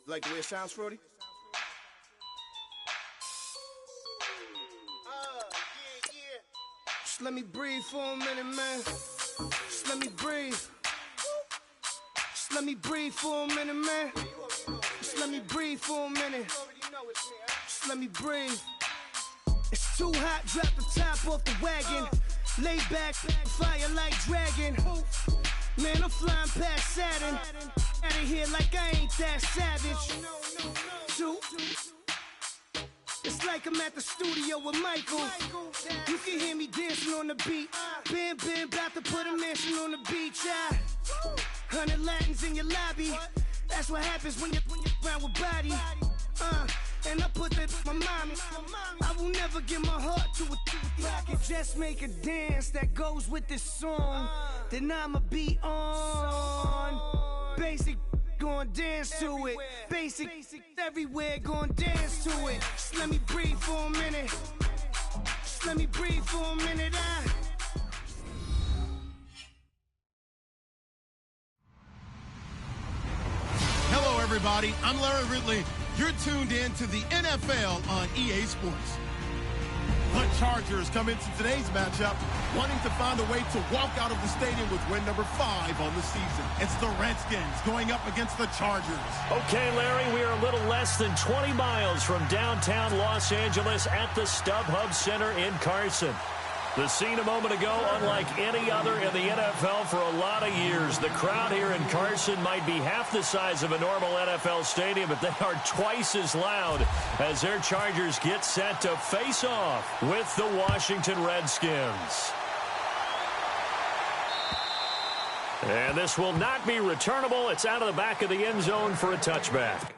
Like the way it sounds, Frody? Just let me breathe for a minute, man. Just let me breathe. Just let me breathe for a minute, man. Just let me breathe for a minute. Just let me breathe. It's too hot, drop the top off the wagon. Lay back, fire like dragon. Man, I'm flying past Saturn. Out of here like I ain't that savage. Two. It's like I'm at the studio with Michael. You can hear me dancing on the beat. Bam, bam, about to put a mansion on the beach. 100 Latins in your lobby. That's what happens when you're around with body. And I put that in my mommy. I will never give my heart to it. If I could just make a dance that goes with this song, then I'ma be on. Basic, gon' dance to it. Basic, everywhere, gon' dance to it. Just let me breathe for a minute. Just let me breathe for a minute. Hello, everybody. I'm Larry Ridley. You're tuned in to the NFL on EA Sports. The Chargers come into today's matchup wanting to find a way to walk out of the stadium with win number 5 on the season. It's the Redskins going up against the Chargers. Okay, Larry, we are a little less than 20 miles from downtown Los Angeles at the StubHub Center in Carson. The scene a moment ago, unlike any other in the NFL for a lot of years. The crowd here in Carson might be half the size of a normal NFL stadium, but they are twice as loud as their Chargers get set to face off with the Washington Redskins. And this will not be returnable. It's out of the back of the end zone for a touchback.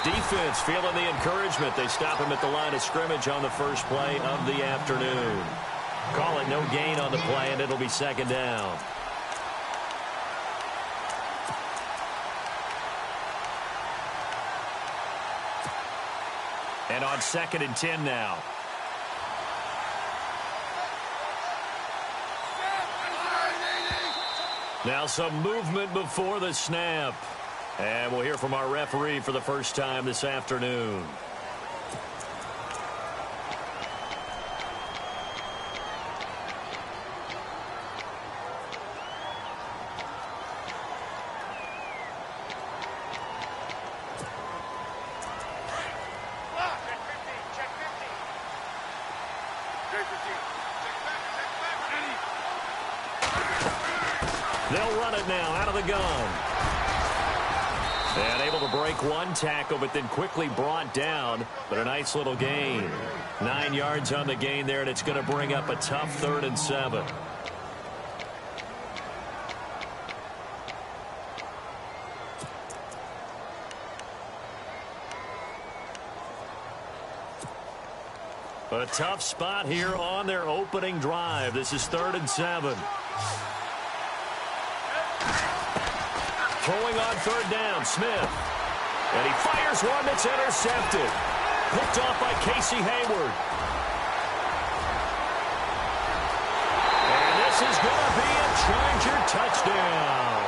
Defense feeling the encouragement. They stop him at the line of scrimmage on the first play of the afternoon. Call it no gain on the play, and it'll be second down. And on 2nd and 10 now. Now some movement before the snap. And we'll hear from our referee for the first time this afternoon. They'll run it now out of the gun. And able to break one tackle, but then quickly brought down. But a nice little gain. 9 yards on the gain there, and it's going to bring up a tough 3rd and 7. A tough spot here on their opening drive. This is 3rd and 7. Throwing on 3rd down, Smith. And he fires one that's intercepted. Picked off by Casey Hayward. And this is going to be a Charger touchdown.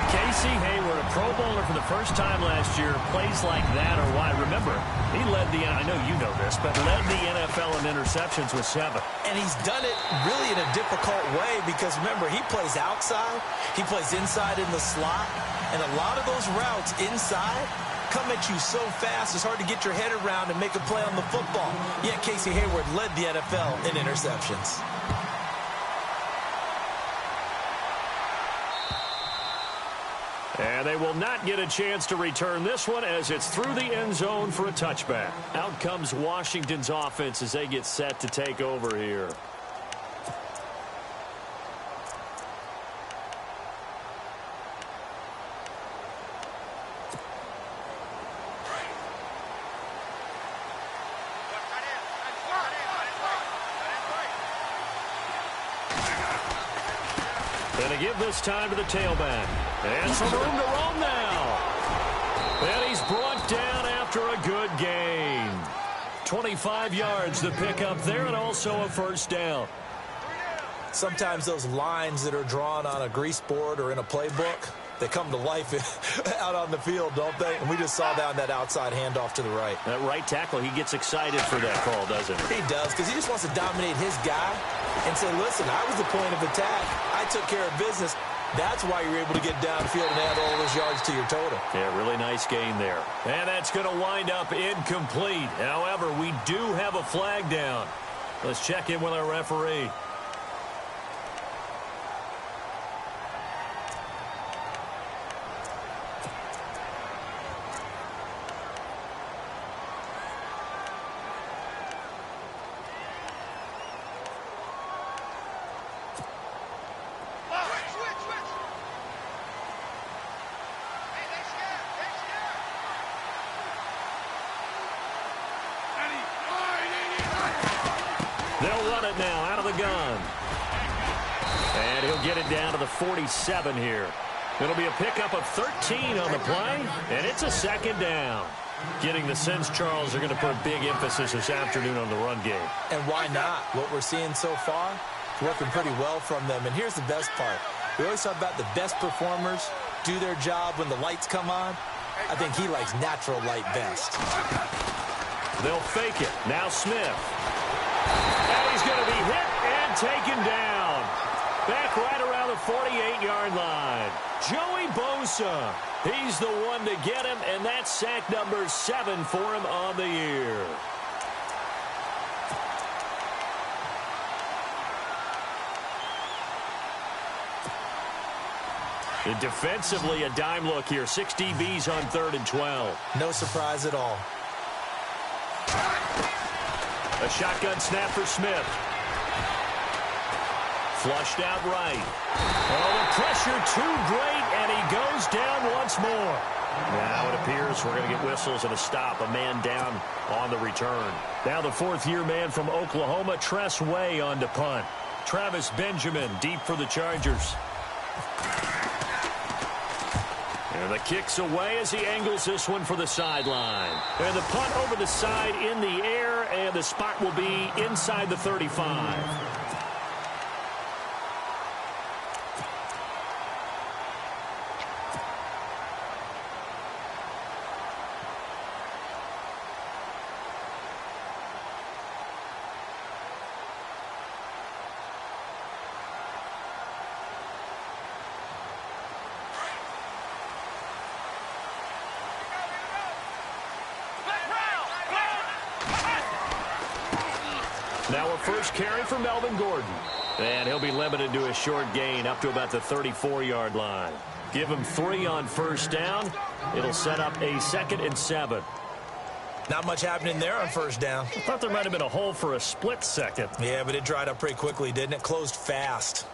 Casey Hayward, a Pro Bowler for the first time last year, plays like that or why? Remember, he led the, I know you know this, but led the NFL in interceptions with 7. And he's done it really in a difficult way because, remember, he plays outside, he plays inside in the slot, and a lot of those routes inside come at you so fast it's hard to get your head around and make a play on the football. Yet Casey Hayward led the NFL in interceptions. And they will not get a chance to return this one as it's through the end zone for a touchback. Out comes Washington's offense as they get set to take over here. And they give this time to the tailback. And some room to roam now. And he's brought down after a good gain. 25 yards to pick up there and also a first down. Sometimes those lines that are drawn on a grease board or in a playbook, they come to life out on the field, don't they? And we just saw down that outside handoff to the right. That right tackle, he gets excited for that call, doesn't he? He does, because he just wants to dominate his guy and say, listen, I was the point of attack. I took care of business. That's why you're able to get downfield and add all those yards to your total. Yeah, really nice gain there. And that's going to wind up incomplete. However, we do have a flag down. Let's check in with our referee. They'll run it now out of the gun. And he'll get it down to the 47 here. It'll be a pickup of 13 on the play, and it's a second down. Getting the sense, Charles, are going to put a big emphasis this afternoon on the run game. And why not? What we're seeing so far, working pretty well from them. And here's the best part. We always talk about the best performers do their job when the lights come on. I think he likes natural light best. They'll fake it. Now Smith. And he's going to be hit and taken down. Back right around the 48-yard line. Joey Bosa. He's the one to get him, and that's sack number 7 for him on the year. And defensively, a dime look here. 6 DBs on 3rd and 12. No surprise at all. A shotgun snap for Smith. Flushed out right. Oh, the pressure too great, and he goes down once more. Now it appears we're going to get whistles and a stop. A man down on the return. Now the fourth-year man from Oklahoma, Tress Way, on to punt. Travis Benjamin deep for the Chargers. And the kick's away as he angles this one for the sideline. And the punt over the side in the air, and the spot will be inside the 35. Now a first carry for Melvin Gordon. And he'll be limited to a short gain up to about the 34-yard line. Give him 3 on first down. It'll set up a 2nd and 7. Not much happening there on first down. I thought there might have been a hole for a split second. Yeah, but it dried up pretty quickly, didn't it? Closed fast.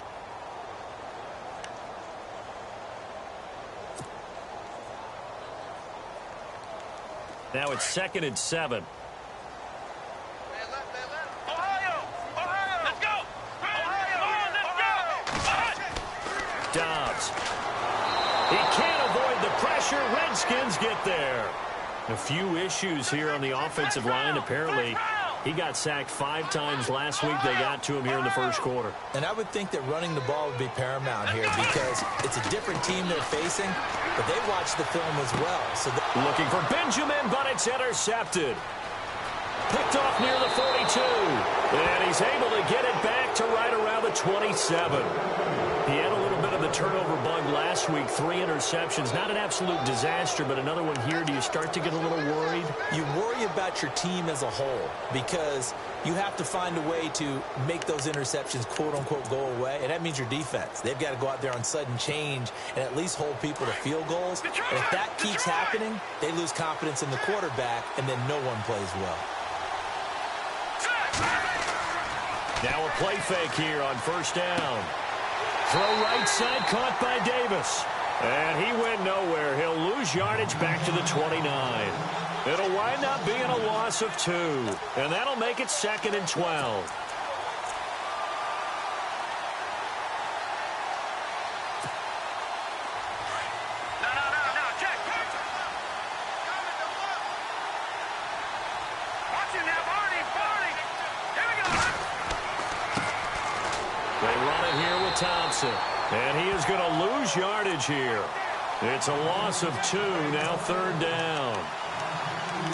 Now it's 2nd and 7. Dobbs. He can't avoid the pressure. Redskins get there. A few issues here on the offensive line. Apparently, he got sacked 5 times last week. They got to him here in the first quarter. And I would think that running the ball would be paramount here because it's a different team they're facing, but they watch the film as well. So looking for Benjamin, but it's intercepted. Picked off near the 42. And he's able to get it back to right around the 27. He had a little bit of the turnover bug last week. 3 interceptions. Not an absolute disaster, but another one here. Do you start to get a little worried? You worry about your team as a whole because you have to find a way to make those interceptions, quote-unquote, go away. And that means your defense. They've got to go out there on sudden change and at least hold people to field goals. And if that keeps happening, they lose confidence in the quarterback, and then no one plays well. Now a play fake here on first down. Throw right side, caught by Davis. And he went nowhere. He'll lose yardage back to the 29. It'll wind up being a loss of 2. And that'll make it 2nd and 12. Thompson, and he is going to lose yardage here. It's a loss of 2, now 3rd down.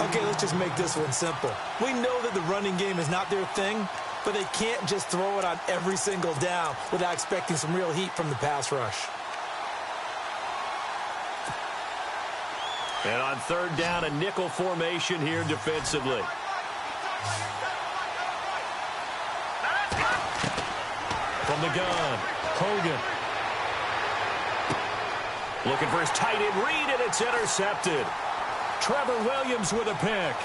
Okay, let's just make this one simple. We know that the running game is not their thing, but they can't just throw it on every single down without expecting some real heat from the pass rush. And on 3rd down, a nickel formation here defensively. From the gun, Hogan. Looking for his tight end read, and it's intercepted. Trevor Williams with a pick.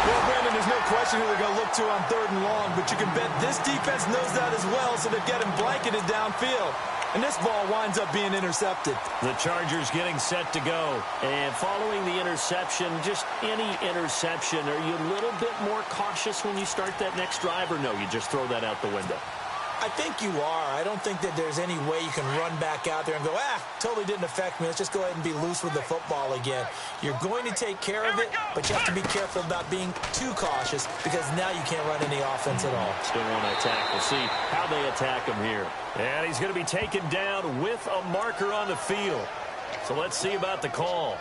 Well, Brandon, there's no question who they're going to look to on 3rd and long, but you can bet this defense knows that as well, so they've got him blanketed downfield. And this ball winds up being intercepted. The Chargers getting set to go. And following the interception, just any interception, are you a little bit more cautious when you start that next drive, or no, you just throw that out the window? I think you are. I don't think that there's any way you can run back out there and go, totally didn't affect me. Let's just go ahead and be loose with the football again. You're going to take care of it, but you have to be careful about being too cautious because now you can't run any offense at all. Still want to attack. We'll see how they attack him here. And he's going to be taken down with a marker on the field. So let's see about the call.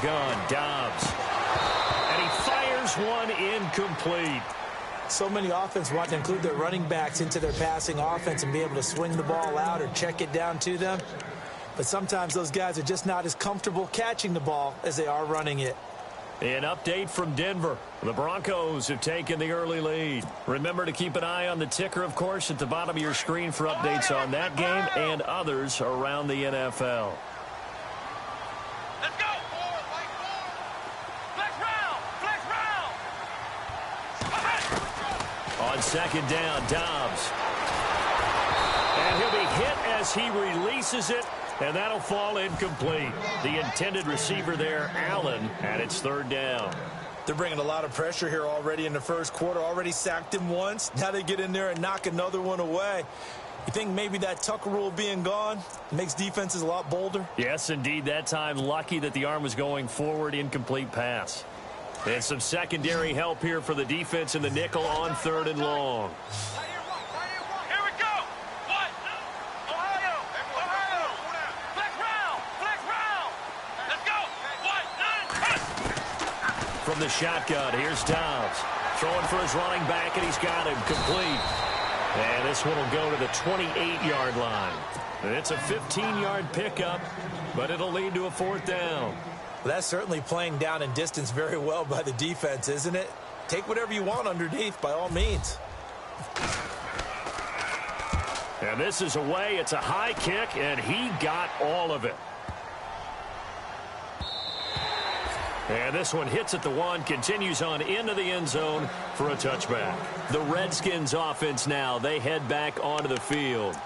Gun, Dobbs. And he fires one incomplete. So many offense want to include their running backs into their passing offense and be able to swing the ball out or check it down to them. But sometimes those guys are just not as comfortable catching the ball as they are running it. An update from Denver. The Broncos have taken the early lead. Remember to keep an eye on the ticker, of course, at the bottom of your screen for updates on that game and others around the NFL. on second down, Dobbs. And he'll be hit as he releases it, and that'll fall incomplete. The intended receiver there, Allen, and it's third down. They're bringing a lot of pressure here already in the first quarter. Already sacked him once. Now they get in there and knock another one away. You think maybe that Tucker rule being gone makes defenses a lot bolder? Yes, indeed. That time, lucky that the arm was going forward, incomplete pass. And some secondary help here for the defense in the nickel on third and long. Here we go. What? Ohio. Flex round. Let's go. What? From the shotgun, here's Dobbs. Throwing for his running back, and he's got him complete. And this one will go to the 28-yard line. And it's a 15-yard pickup, but it'll lead to a fourth down. Well, that's certainly playing down in distance very well by the defense, isn't it? Take whatever you want underneath, by all means. And this is away. It's a high kick, and he got all of it. And this one hits at the one, continues on into the end zone for a touchback. The Redskins offense now, they head back onto the field.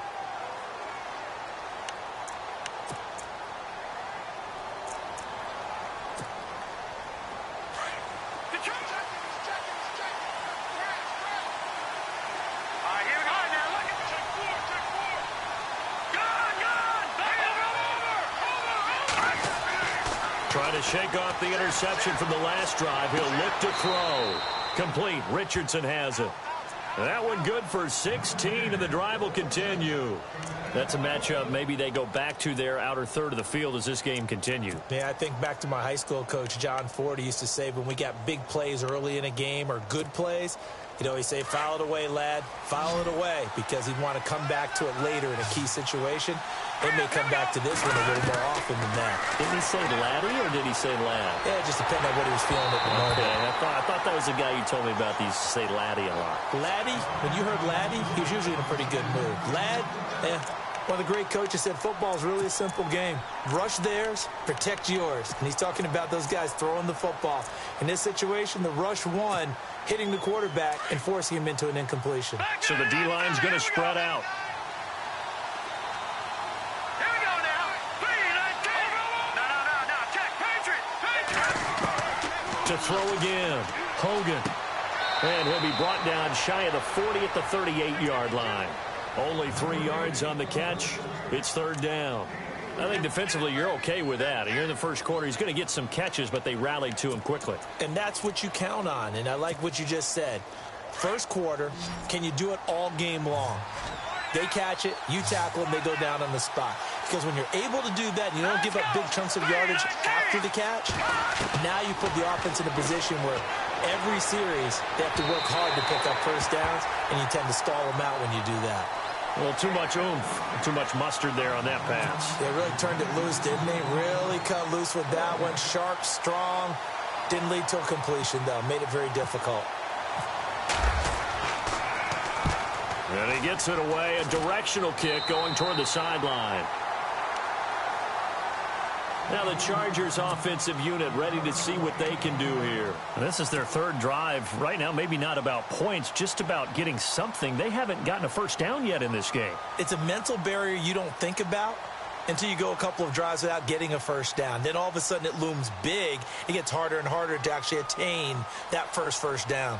Trying to shake off the interception from the last drive. He'll look to throw. Complete. Richardson has it. And that one good for 16, and the drive will continue. That's a matchup maybe they go back to their outer third of the field as this game continues. Yeah, I think back to my high school coach, John Ford. He used to say when we got big plays early in a game or good plays, he'd always say, foul it away, lad. Foul it away, because he'd want to come back to it later in a key situation. They may come back to this one a little more often than that. Didn't he say laddie or did he say lad? Yeah, it just depended on what he was feeling at the moment. Okay, I thought that was the guy you told me about. He used to say laddie a lot. Laddie, when you heard laddie, he was usually in a pretty good mood. Lad, one of the great coaches said football is really a simple game. Rush theirs, protect yours. And he's talking about those guys throwing the football. In this situation, the rush won, hitting the quarterback and forcing him into an incompletion. So the D-line's going to spread out. To throw again. Hogan. And he'll be brought down shy of the 40 at the 38-yard line. Only 3 yards on the catch. It's third down. I think defensively you're okay with that. You're in the first quarter. He's going to get some catches, but they rallied to him quickly. And that's what you count on. And I like what you just said. First quarter, can you do it all game long? They catch it, you tackle them, they go down on the spot. Because when you're able to do that and you don't give up big chunks of yardage after the catch, now you put the offense in a position where every series they have to work hard to pick up first downs, and you tend to stall them out when you do that. Well, too much oomph, too much mustard there on that pass. They really turned it loose, didn't they? Really cut loose with that one. Sharp, strong. Didn't lead to a completion, though. Made it very difficult. And he gets it away, a directional kick going toward the sideline. Now the Chargers offensive unit ready to see what they can do here. This is their third drive. Right now, maybe not about points, just about getting something. They haven't gotten a first down yet in this game. It's a mental barrier you don't think about until you go a couple of drives without getting a first down. Then all of a sudden it looms big. It gets harder and harder to actually attain that first down.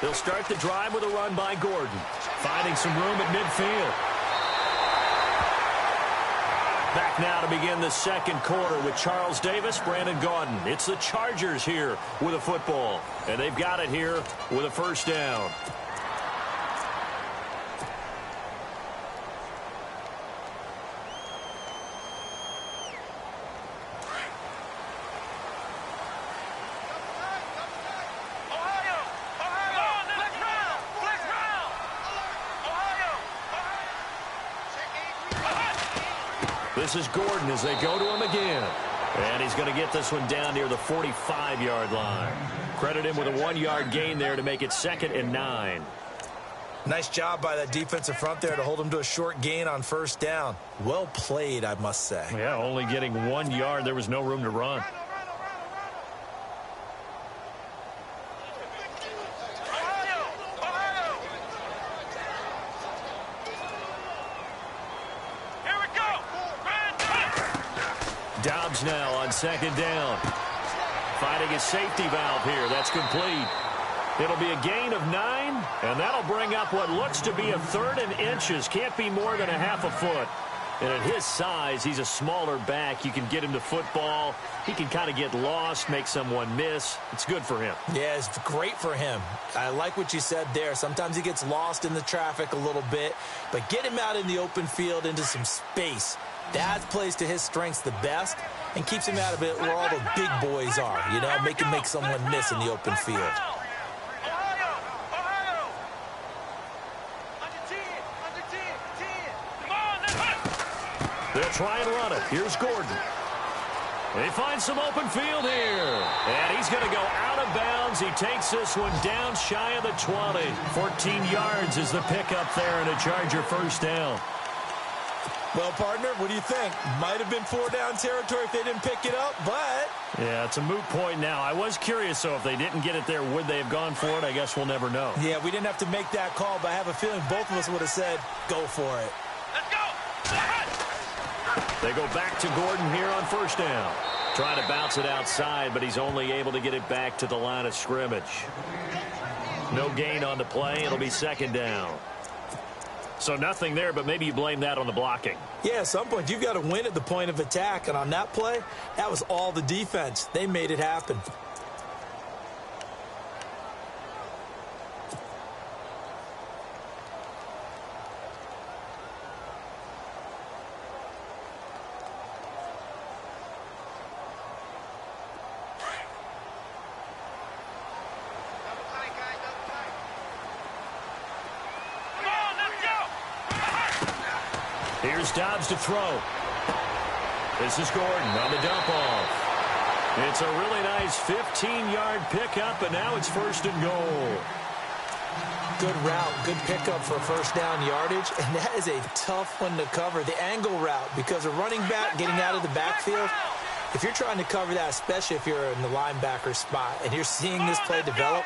They'll start the drive with a run by Gordon. Finding some room at midfield. Back now to begin the second quarter with Charles Davis, Brandon Gaudin. It's the Chargers here with a football. And they've got it here with a first down. This is Gordon as they go to him again. And he's going to get this one down near the 45-yard line. Credit him with a 1-yard gain there to make it 2nd and 9. Nice job by that defensive front there to hold him to a short gain on first down. Well played, I must say. Yeah, only getting 1 yard. There was no room to run. Dobbs now on second down. Finding a safety valve here. That's complete. It'll be a gain of 9, and that'll bring up what looks to be a 3rd and inches. Can't be more than a half a foot. And at his size, he's a smaller back. You can get him to football. He can kind of get lost, make someone miss. It's good for him. Yeah, it's great for him. I like what you said there. Sometimes he gets lost in the traffic a little bit, but get him out in the open field into some space. That plays to his strengths the best and keeps him out of it where all the big boys are, you know, make him make someone miss in the open field. They'll try and run it. Here's Gordon. They find some open field here. And he's going to go out of bounds. He takes this one down shy of the 20. 14 yards is the pickup there and a Charger first down. Well, partner, what do you think? Might have been 4-down territory if they didn't pick it up, but... Yeah, it's a moot point now. I was curious, so if they didn't get it there, would they have gone for it? I guess we'll never know. Yeah, we didn't have to make that call, but I have a feeling both of us would have said, go for it. Let's go! They go back to Gordon here on first down. Trying to bounce it outside, but he's only able to get it back to the line of scrimmage. No gain on the play. It'll be second down. So nothing there, but maybe you blame that on the blocking. Yeah, at some point, you've got to win at the point of attack. And on that play, that was all the defense. They made it happen. Here's Dobbs to throw. This is Gordon on the dump off. It's a really nice 15-yard pickup, and now it's first and goal. Good route, good pickup for first down yardage, and that is a tough one to cover, the angle route, because a running back getting out of the backfield, if you're trying to cover that, especially if you're in the linebacker spot, and you're seeing this play develop,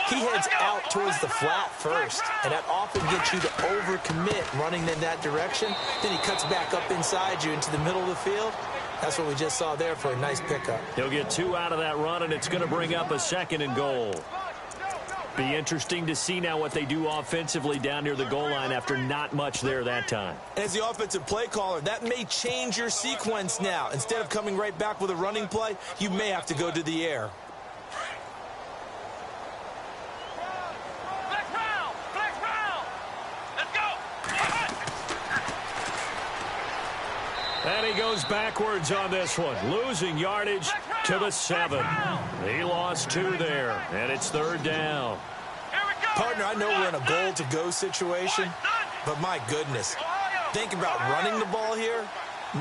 he heads out towards the flat first, and that often gets you to overcommit running in that direction. Then he cuts back up inside you into the middle of the field. That's what we just saw there for a nice pickup. He'll get 2 out of that run, and it's going to bring up a second and goal. Be interesting to see now what they do offensively down near the goal line after not much there that time. As the offensive play caller, that may change your sequence now. Instead of coming right back with a running play, you may have to go to the air. And he goes backwards on this one, losing yardage to the 7. He lost 2 there, and it's third down. Partner, I know we're in a goal-to-go situation, but my goodness, think about running the ball here,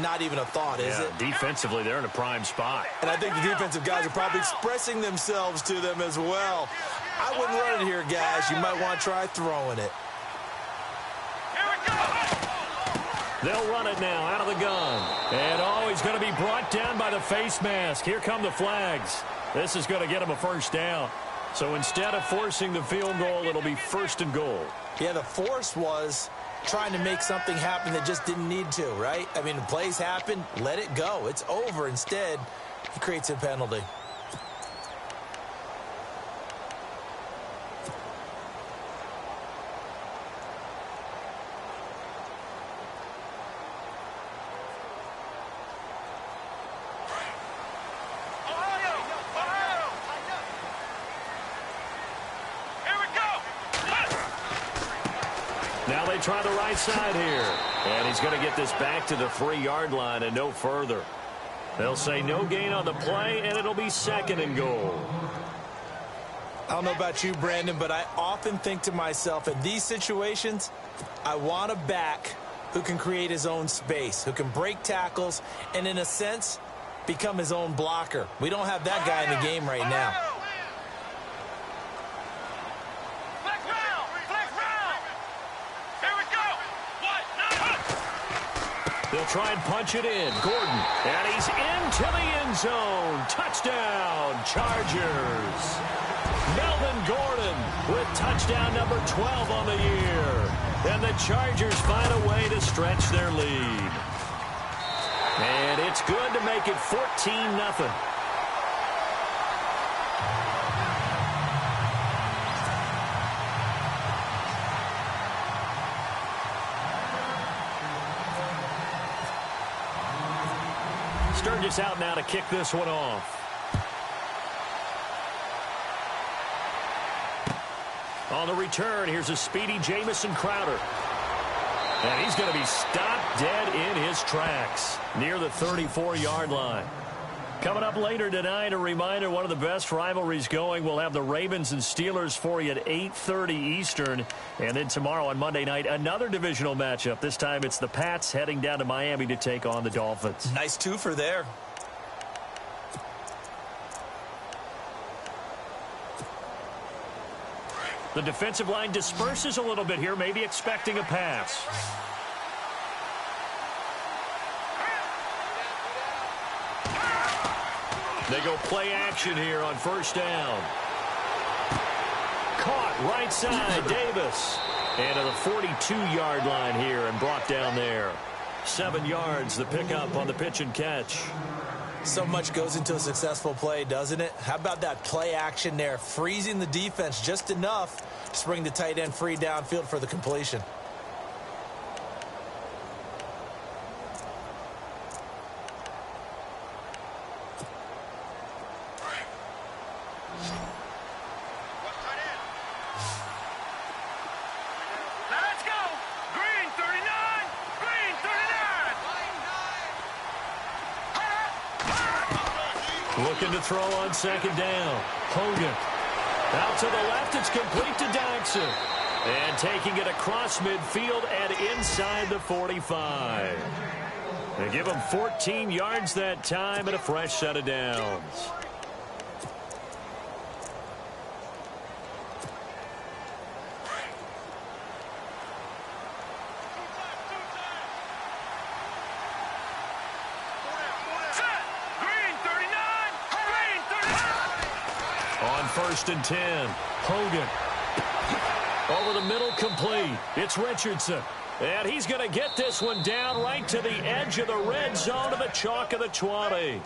not even a thought, is it? Defensively, they're in a prime spot. And I think the defensive guys are probably expressing themselves to them as well. I wouldn't run it here, guys. You might want to try throwing it. They'll run it now out of the gun. And, oh, he's going to be brought down by the face mask. Here come the flags. This is going to get him a first down. So instead of forcing the field goal, it'll be first and goal. Yeah, the force was trying to make something happen that just didn't need to, right? I mean, the plays happen, let it go. It's over. Instead, he creates a penalty. Now they try the right side here. And he's going to get this back to the 3-yard line and no further. They'll say no gain on the play, and it'll be second and goal. I don't know about you, Brandon, but I often think to myself, in these situations, I want a back who can create his own space, who can break tackles, and in a sense, become his own blocker. We don't have that guy in the game right now. They'll try and punch it in. Gordon, and he's into the end zone. Touchdown, Chargers. Melvin Gordon with touchdown number 12 on the year. And the Chargers find a way to stretch their lead. And it's good to make it 14-0. Sturgis out now to kick this one off. On the return, here's a speedy Jamison Crowder. And he's going to be stopped dead in his tracks near the 34-yard line. Coming up later tonight, a reminder, one of the best rivalries going. We'll have the Ravens and Steelers for you at 8:30 Eastern. And then tomorrow on Monday night, another divisional matchup. This time it's the Pats heading down to Miami to take on the Dolphins. Nice twofer there. The defensive line disperses a little bit here, maybe expecting a pass. They go play action here on first down. Caught right side, Davis. And to the 42-yard line here and brought down there. 7 yards, the pickup on the pitch and catch. So much goes into a successful play, doesn't it? How about that play action there? Freezing the defense just enough to bring the tight end free downfield for the completion. Looking to throw on second down. Hogan. Out to the left. It's complete to Daxon. And taking it across midfield and inside the 45. They give him 14 yards that time and a fresh set of downs. First and 10. Hogan. Over the middle, complete. It's Richardson. And he's going to get this one down right to the edge of the red zone of the chalk of the 20.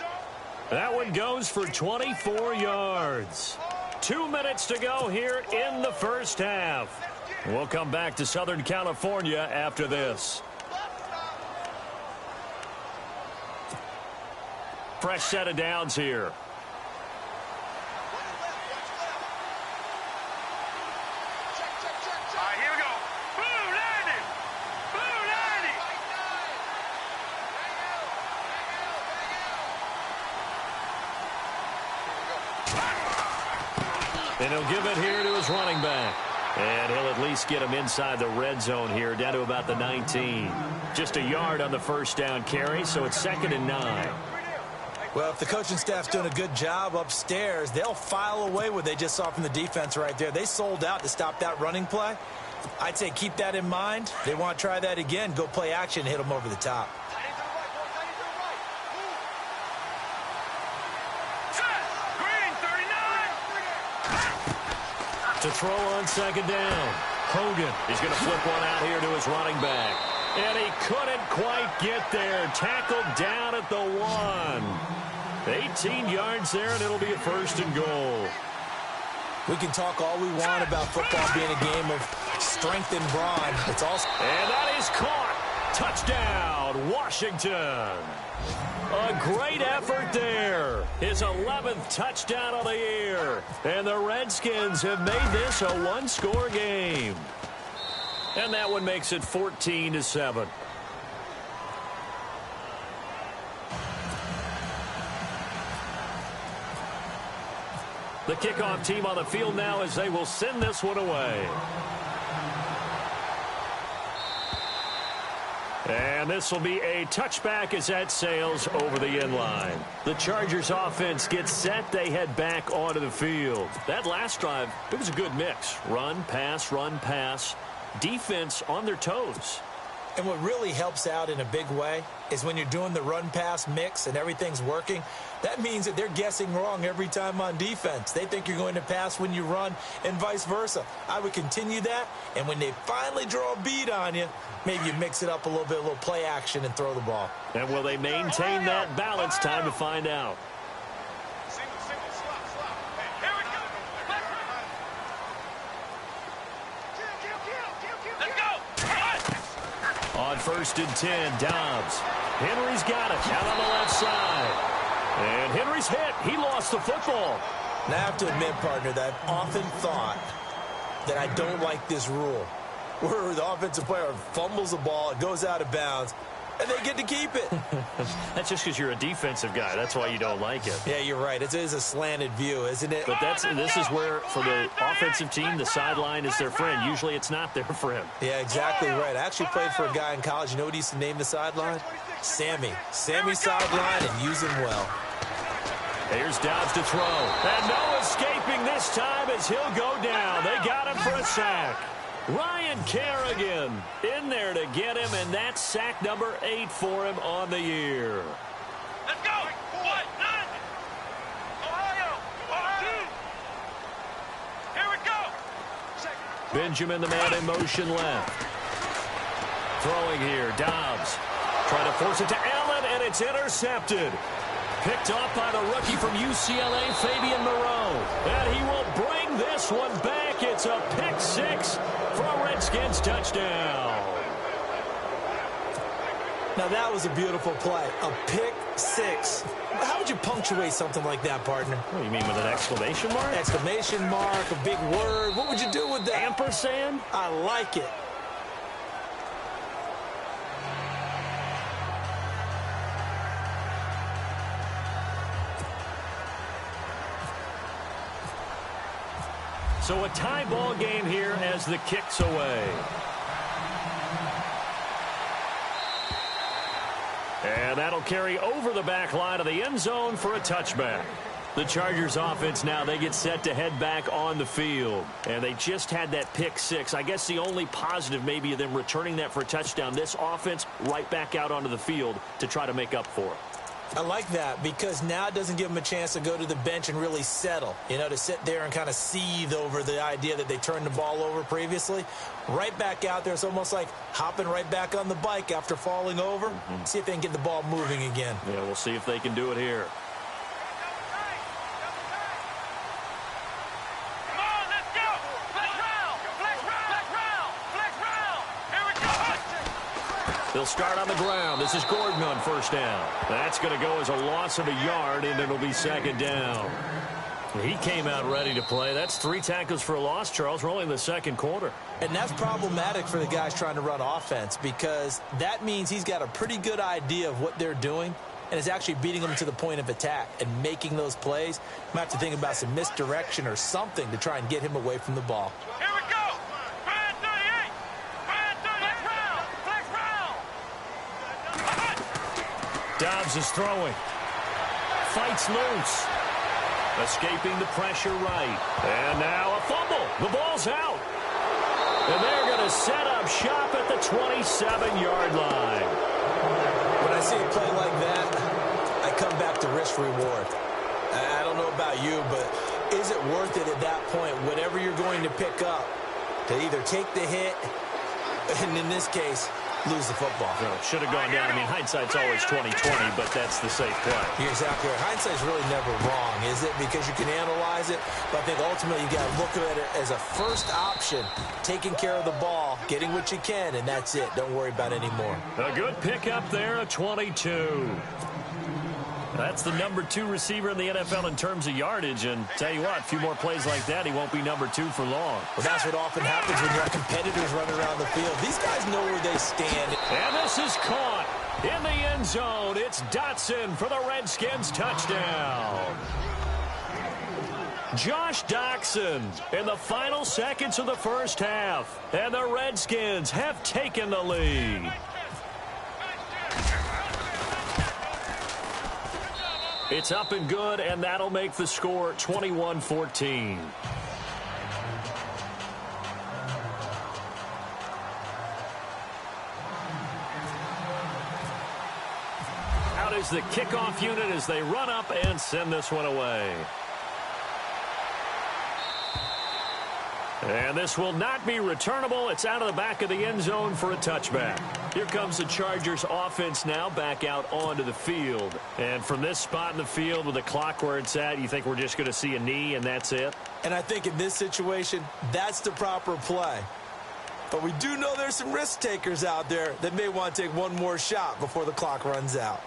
That one goes for 24 yards. 2 minutes to go here in the first half. We'll come back to Southern California after this. Fresh set of downs here. And he'll give it here to his running back. And he'll at least get him inside the red zone here, down to about the 19. Just a yard on the first down carry, so it's 2nd and 9. Well, if the coaching staff's doing a good job upstairs, they'll file away what they just saw from the defense right there. They sold out to stop that running play. I'd say keep that in mind. They want to try that again. Go play action, hit them over the top. To throw on second down. Hogan is going to flip one out here to his running back. And he couldn't quite get there. Tackled down at the 1. 18 yards there, and it'll be a 1st and goal. We can talk all we want about football being a game of strength and brawn. It's also... And that is caught. Touchdown, Washington. A great effort there. His 11th touchdown of the year. And the Redskins have made this a one-score game. And that one makes it 14-7. The kickoff team on the field now as they will send this one away. And this will be a touchback as that sails over the end line. The Chargers offense gets set. They head back onto the field. That last drive, it was a good mix. Run, pass, defense on their toes. And what really helps out in a big way is when you're doing the run-pass mix and everything's working, that means that they're guessing wrong every time on defense. They think you're going to pass when you run and vice versa. I would continue that, and when they finally draw a beat on you, maybe you mix it up a little bit, a little play action, and throw the ball. And will they maintain that balance? Time to find out. On 1st and 10, Dobbs. Henry's got it out on the left side. And Henry's hit. He lost the football. Now, I have to admit, partner, that I've often thought that I don't like this rule, where the offensive player fumbles the ball, it goes out of bounds, and they get to keep it. That's just because you're a defensive guy. That's why you don't like it. Yeah, you're right. It is a slanted view, isn't it? But this is where, for the offensive team, the sideline is their friend. Usually it's not their friend. Yeah, exactly right. I actually played for a guy in college. You know what he used to name the sideline? Sammy. Sammy sideline, and use him well. Here's Dobbs to throw. And no escaping this time as he'll go down. They got him for a sack. Ryan Kerrigan in there to get him, and that's sack number 8 for him on the year. Let's go! What? None! Ohio! Ohio! Here we go! Benjamin, the man in motion left. Throwing here, Dobbs. Trying to force it to Allen, and it's intercepted. Picked off by the rookie from UCLA, Fabian Moreau. And he will bring this one back. It's a pick 6 for a Redskins touchdown. Now, that was a beautiful play. A pick 6. How would you punctuate something like that, partner? What do you mean, with an exclamation mark? Exclamation mark, a big word. What would you do with that? Ampersand? I like it. So a tie ball game here as the kick's away. And that'll carry over the back line of the end zone for a touchback. The Chargers offense now, they get set to head back on the field. And they just had that pick 6. I guess the only positive maybe of them returning that for a touchdown. This offense right back out onto the field to try to make up for it. I like that because now it doesn't give them a chance to go to the bench and really settle, you know, to sit there and kind of seethe over the idea that they turned the ball over previously. Right back out there, it's almost like hopping right back on the bike after falling over. See if they can get the ball moving again. Yeah, we'll see if they can do it here. They'll start on the ground. This is Gordon on first down. That's going to go as a loss of a yard, and it'll be second down. He came out ready to play. That's 3 tackles for a loss, Charles. We're only in the second quarter. And that's problematic for the guys trying to run offense because that means he's got a pretty good idea of what they're doing and is actually beating them to the point of attack and making those plays. Might have to think about some misdirection or something to try and get him away from the ball. Here we go! Brand 38! Brand 38! Flex round! Dobbs is throwing. Fights loose. Escaping the pressure right. And now a fumble. The ball's out. And they're going to set up shop at the 27-yard line. When I see a play like that, I come back to risk reward. I don't know about you, but is it worth it at that point, whatever you're going to pick up, to either take the hit, and in this case, lose the football? Should have gone down. I mean, hindsight's always 20/20, but that's the safe play. You're exactly right. Hindsight's really never wrong, is it? Because you can analyze it, but I think ultimately you got to look at it as a first option, taking care of the ball, getting what you can, and that's it. Don't worry about it anymore. A good pickup there, a 22. That's the number 2 receiver in the NFL in terms of yardage, and tell you what, a few more plays like that, he won't be number 2 for long. Well, that's what often happens when you have competitors running around the field. These guys know where they stand. And this is caught in the end zone. It's Dotson for the Redskins touchdown. Josh Doctson in the final seconds of the first half, and the Redskins have taken the lead. It's up and good, and that'll make the score 21-14. is the kickoff unit as they run up and send this one away. And this will not be returnable. It's out of the back of the end zone for a touchback. Here comes the Chargers offense now back out onto the field. And from this spot in the field with the clock where it's at, you think we're just going to see a knee and that's it? And I think in this situation, that's the proper play. But we do know there's some risk takers out there that may want to take one more shot before the clock runs out.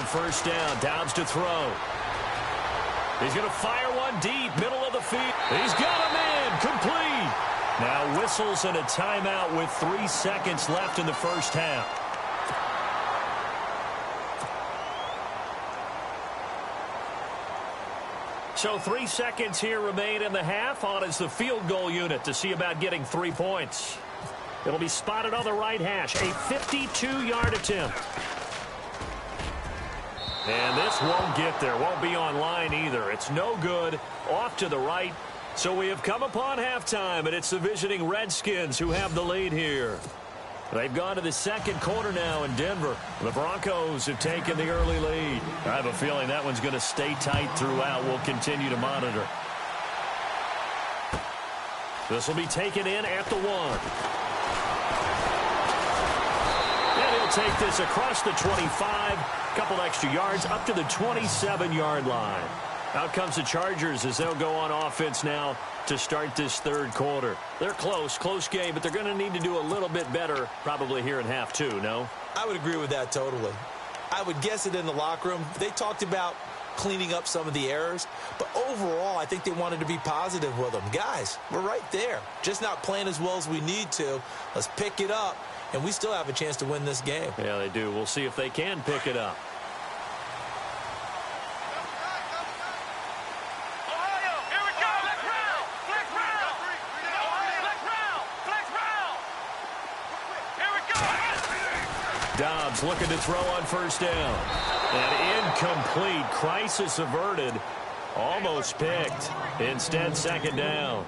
First down, Dobbs to throw. He's going to fire one deep, middle of the field. He's got a man, complete. Now whistles and a timeout with 3 seconds left in the first half. So 3 seconds here remain in the half. On is the field goal unit to see about getting 3 points. It'll be spotted on the right hash, a 52-yard attempt. And this won't get there, won't be on line either. It's no good, off to the right. So we have come upon halftime, and it's the visiting Redskins who have the lead here. They've gone to the second quarter now in Denver. The Broncos have taken the early lead. I have a feeling that one's going to stay tight throughout. We'll continue to monitor. This will be taken in at the 1. Take this across the 25, couple extra yards up to the 27-yard line. Out comes the Chargers as they'll go on offense now to start this third quarter. They're close game, but they're going to need to do a little bit better probably here in half two, no? I would agree with that totally. I would guess it in the locker room. They talked about cleaning up some of the errors, but overall I think they wanted to be positive with them. Guys, we're right there, just not playing as well as we need to. Let's pick it up. And we still have a chance to win this game. Yeah, they do. We'll see if they can pick it up. Ohio, here we go. Flex round. Here we go. Dobbs looking to throw on first down. And incomplete. Crisis averted. Almost picked. Instead, second down.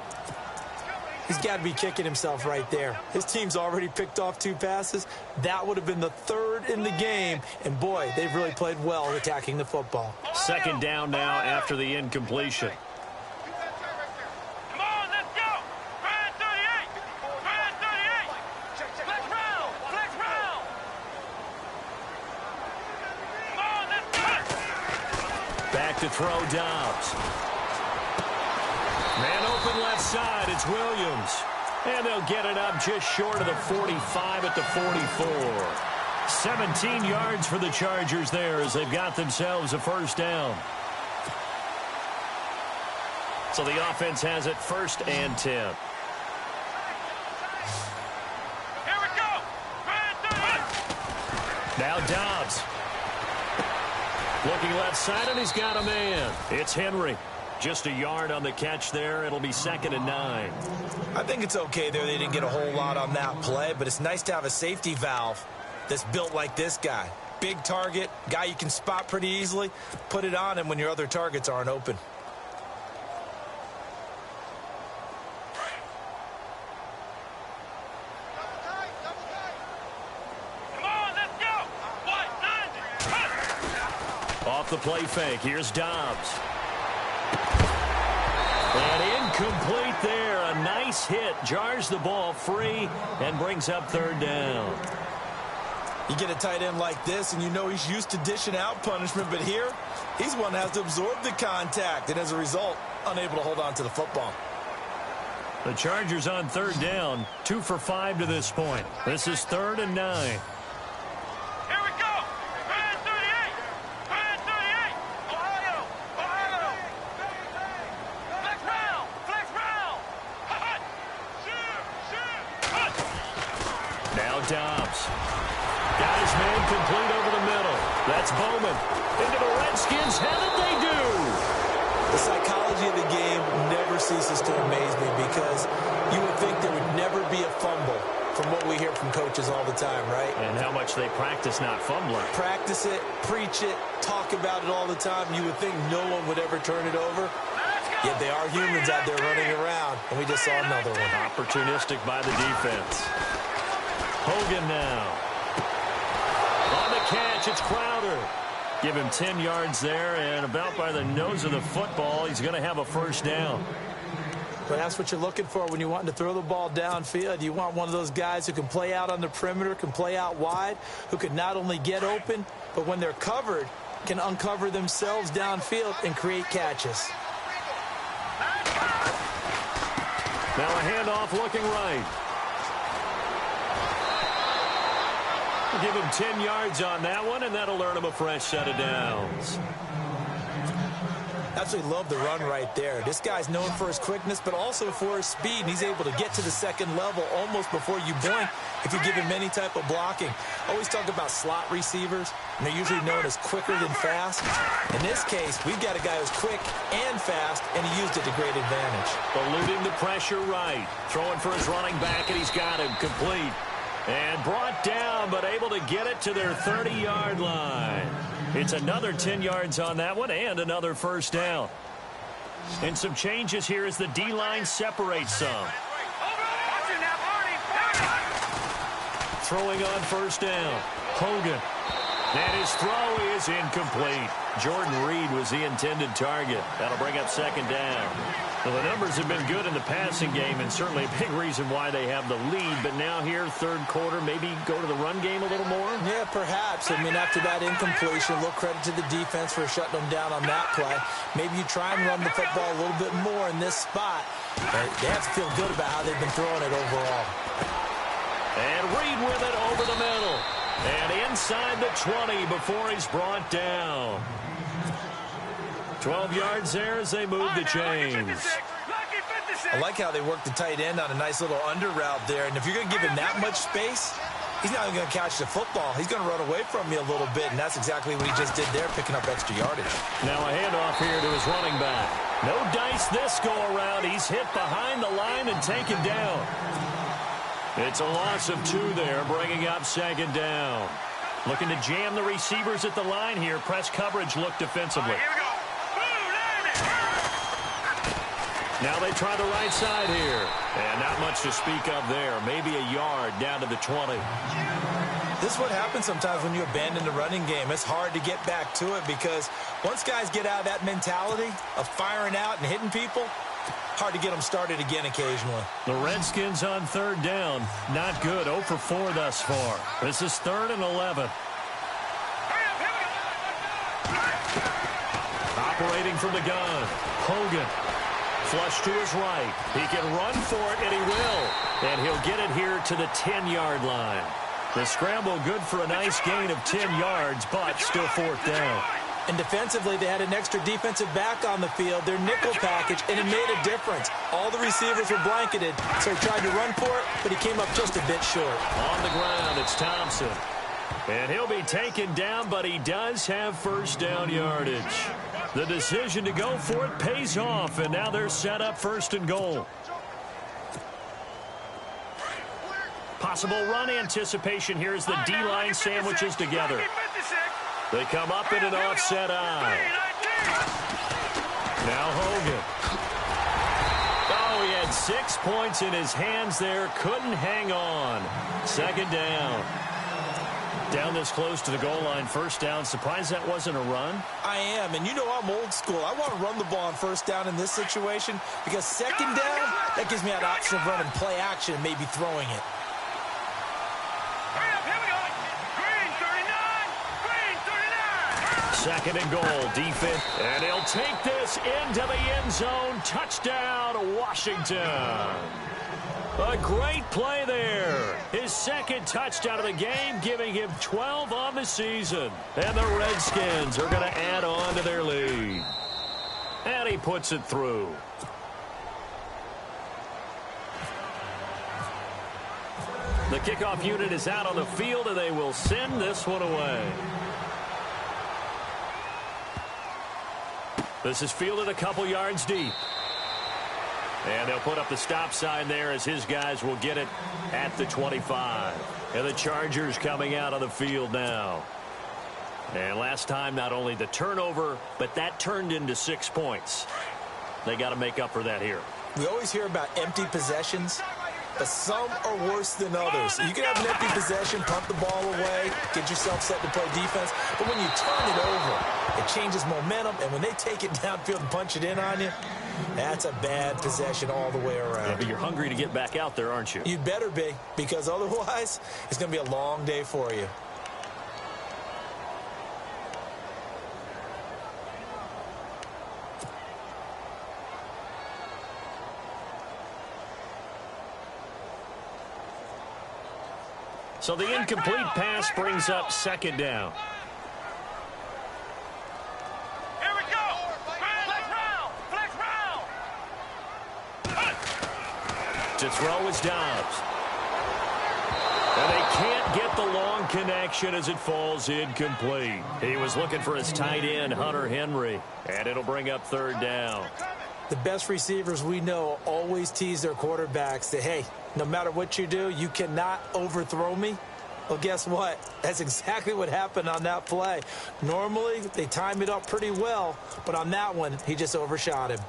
He's got to be kicking himself right there. His team's already picked off 2 passes. That would have been the 3rd in the game. And, boy, they've really played well attacking the football. Second down now after the incompletion. Come on, let's go. Brad 38. Flex round. Come on, let's go. Back to throw, Dobbs. Man open left side, it's Williams. And they'll get it up just short of the 45 at the 44. 17 yards for the Chargers there as they've got themselves a first down. So the offense has it 1st and 10. Here we go. Brad 38. Now Dobbs. Looking left side, and he's got a man. It's Henry. Just a yard on the catch there. It'll be 2nd and 9. I think it's okay there. They didn't get a whole lot on that play, but it's nice to have a safety valve that's built like this guy. Big target, guy you can spot pretty easily. Put it on him when your other targets aren't open. Come on, let's go. Off the play fake. Here's Dobbs. And incomplete there. A nice hit. Jars the ball free and brings up 3rd down. You get a tight end like this, and you know he's used to dishing out punishment, but here, he's one that has to absorb the contact, and as a result, unable to hold on to the football. The Chargers on 3rd down, 2 for 5 to this point. This is 3rd and 9. Dobbs. Got his man complete over the middle. That's Bowman. Into the Redskins. How did they do? The psychology of the game never ceases to amaze me because you would think there would never be a fumble from what we hear from Coach coaches all the time, right? And how much they practice not fumbling. Practice it, preach it, talk about it all the time. You would think no one would ever turn it over. Yet they are humans out there running around, and we just saw another one. Opportunistic by the defense. Hogan now. On the catch, it's Crowder. Give him 10 yards there, and about by the nose of the football, he's going to have a first down. But that's what you're looking for when you're wanting to throw the ball downfield. You want one of those guys who can play out on the perimeter, can play out wide, who can not only get open, but when they're covered, can uncover themselves downfield and create catches. Now a handoff looking right. Give him 10 yards on that one, and that'll earn him a fresh set of downs. Absolutely love the run right there. This guy's known for his quickness, but also for his speed. And he's able to get to the second level almost before you blink if you give him any type of blocking. Always talk about slot receivers, and they're usually known as quicker than fast. In this case, we've got a guy who's quick and fast, and he used it to great advantage. Eluding the pressure right. Throwing for his running back, and he's got him complete. And brought down, but able to get it to their 30-yard line. It's another 10 yards on that one and another first down. And some changes here as the D-line separates some. Throwing on first down. Hogan. And his throw is incomplete. Jordan Reed was the intended target. That'll bring up second down. Well, the numbers have been good in the passing game, and certainly a big reason why they have the lead. But now here, third quarter, maybe go to the run game a little more? Yeah, perhaps. I mean, after that incompletion, a little credit to the defense for shutting them down on that play. Maybe you try and run the football a little bit more in this spot. But they have to feel good about how they've been throwing it overall. And Reed with it over the middle. And inside the 20 before he's brought down. 12 yards there as they move the chains. I like how they work the tight end on a nice little under route there. And if you're going to give him that much space, he's not even going to catch the football. He's going to run away from you a little bit, and that's exactly what he just did there, picking up extra yardage. Now a handoff here to his running back. No dice this go-around. He's hit behind the line and taken down. It's a loss of 2 there, bringing up second down. Looking to jam the receivers at the line here. Press coverage look defensively. Here we go. Now they try the right side here. And not much to speak of there. Maybe a yard down to the 20. This is what happens sometimes when you abandon the running game. It's hard to get back to it because once guys get out of that mentality of firing out and hitting people, hard to get them started again occasionally. The Redskins on third down. Not good. 0 for 4 thus far. This is 3rd and 11. Operating from the gun. Hogan. Flush to his right. He can run for it, and he will. And he'll get it here to the 10-yard line. The scramble good for a nice gain of 10 yards, but still 4th down. And defensively, they had an extra defensive back on the field, their nickel package, and it made a difference. All the receivers were blanketed, so he tried to run for it, but he came up just a bit short. On the ground, it's Thompson. And he'll be taken down, but he does have first down yardage. The decision to go for it pays off, and now they're set up 1st and goal. Possible run anticipation here as the D-line sandwiches together. They come up in an offset eye. Now Hogan. Oh, he had 6 points in his hands there. Couldn't hang on. Second down. Down this close to the goal line, first down. Surprised that wasn't a run? I am, and you know I'm old school. I want to run the ball on first down in this situation because second down, that gives me that option of running play action and maybe throwing it. Second and goal, defense, and he'll take this into the end zone. Touchdown, Washington. A great play there. His second touchdown of the game, giving him 12 on the season. And the Redskins are going to add on to their lead. And he puts it through. The kickoff unit is out on the field, and they will send this one away. This is fielded a couple yards deep. And they'll put up the stop sign there as his guys will get it at the 25. And the Chargers coming out on the field now. And last time, not only the turnover, but that turned into 6 points. They got to make up for that here. We always hear about empty possessions, but some are worse than others. You can have an empty possession, pump the ball away, get yourself set to play defense, but when you turn it over, it changes momentum, and when they take it downfield and punch it in on you, that's a bad possession all the way around. Yeah, but you're hungry to get back out there, aren't you? You'd better be, because otherwise, it's going to be a long day for you. So the incomplete pass brings up second down. Here we go. Flex round. To throw is Dobbs. And they can't get the long connection as it falls incomplete. He was looking for his tight end, Hunter Henry. And it'll bring up third down. The best receivers we know always tease their quarterbacks that, hey, no matter what you do, you cannot overthrow me. Well, guess what? That's exactly what happened on that play. Normally, they time it up pretty well, but on that one, he just overshot him.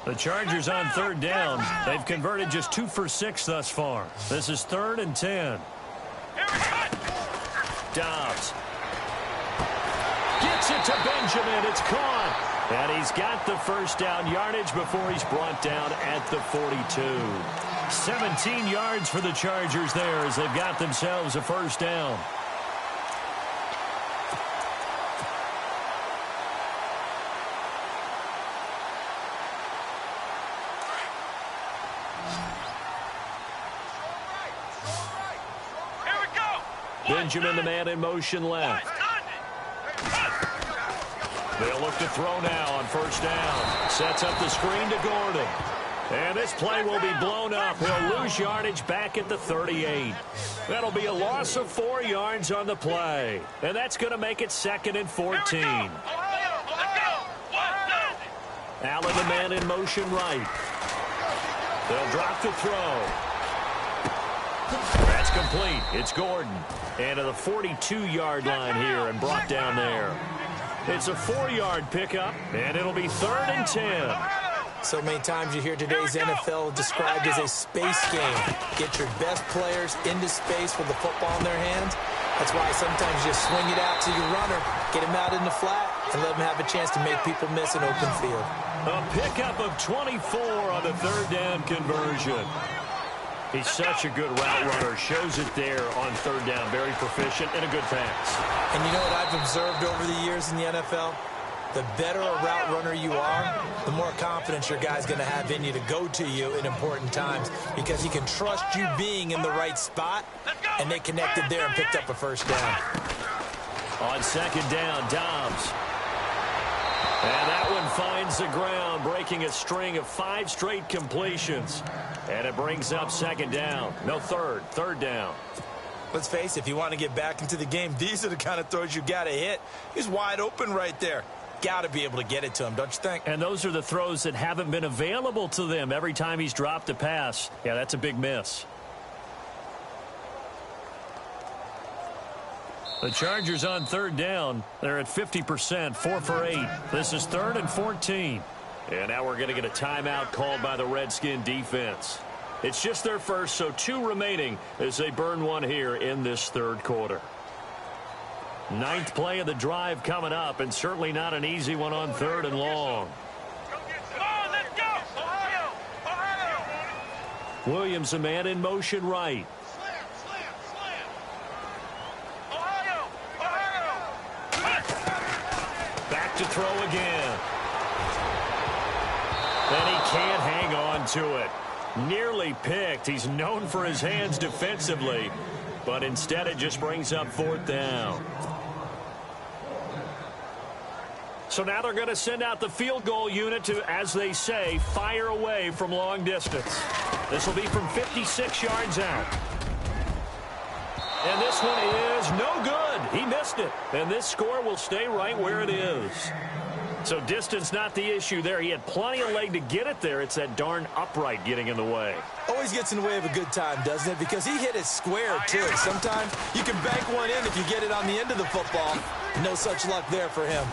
The Chargers on third down. They've converted just 2 for 6 thus far. This is 3rd and 10. Dobbs gets it to Benjamin. It's caught. And he's got the first down yardage before he's brought down at the 42. 17 yards for the Chargers there as they've got themselves a first down. Here we go. Benjamin, the man in motion left. They'll look to throw now on first down. Sets up the screen to Gordon. And this play will be blown up. He'll lose yardage back at the 38. That'll be a loss of 4 yards on the play. And that's going to make it 2nd and 14. Allen, the man in motion right. They'll drop the throw. That's complete. It's Gordon. And to the 42-yard line here and brought down there. It's a 4-yard pickup, and it'll be 3rd and 10. So many times you hear today's NFL described as a space game. Get your best players into space with the football in their hands. That's why sometimes you just swing it out to your runner, get him out in the flat, and let him have a chance to make people miss an open field. A pickup of 24 on the 3rd down conversion. He's such a good route runner. Shows it there on 3rd down. Very proficient and a good pass. And you know what I've observed over the years in the NFL? The better a route runner you are, the more confidence your guy's going to have in you to go to you in important times because he can trust you being in the right spot, and they connected there and picked up a first down. On 2nd down, Dobbs. And that one finds the ground, breaking a string of 5 straight completions. And it brings up 2nd down. No, 3rd down. Let's face it, if you want to get back into the game, these are the kind of throws you got to hit. He's wide open right there. Got to be able to get it to him, don't you think? And those are the throws that haven't been available to them every time he's dropped a pass. Yeah, that's a big miss. The Chargers on 3rd down. They're at 50%, 4 for 8. This is 3rd and 14. And now we're going to get a timeout called by the Redskin defense. It's just their first, so 2 remaining as they burn one here in this 3rd quarter. 9th play of the drive coming up, and certainly not an easy one on 3rd and long. Let's go. Ohio. Williams, a man in motion right. Slam. Ohio. Back to throw again. And he can't hang on to it. Nearly picked. He's known for his hands defensively, but instead it just brings up 4th down. So now they're going to send out the field goal unit to, as they say, fire away from long distance. This will be from 56 yards out. And this one is no good. He missed it. And this score will stay right where it is. So distance not the issue there. He had plenty of leg to get it there. It's that darn upright getting in the way. Always gets in the way of a good time, doesn't it? Because he hit it square, too. Sometimes you can bank one in if you get it on the end of the football. No such luck there for him.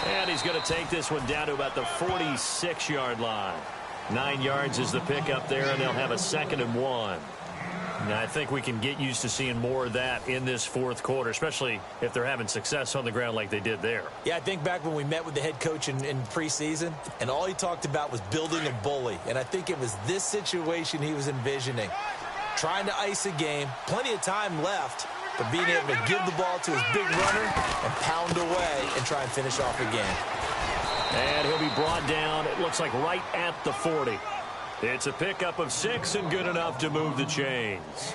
And he's going to take this one down to about the 46-yard line. 9 yards is the pickup there, and they'll have a 2nd and 1. Now, I think we can get used to seeing more of that in this fourth quarter, especially if they're having success on the ground like they did there. Yeah, I think back when we met with the head coach in preseason, and all he talked about was building a bully. And I think it was this situation he was envisioning. Trying to ice a game, plenty of time left, but being able to give the ball to his big runner and pound away and try and finish off a game. And he'll be brought down, it looks like right at the 40. It's a pickup of 6 and good enough to move the chains.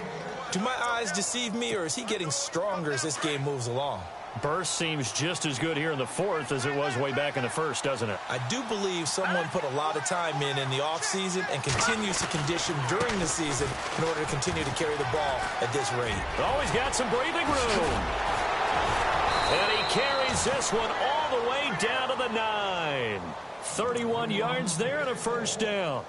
Do my eyes deceive me, or is he getting stronger as this game moves along? Burst seems just as good here in the fourth as it was way back in the first, doesn't it? I do believe someone put a lot of time in the offseason and continues to condition during the season in order to continue to carry the ball at this rate. Always got some breathing room. And he carries this one all the way down to the 9. 31 yards there and a first down.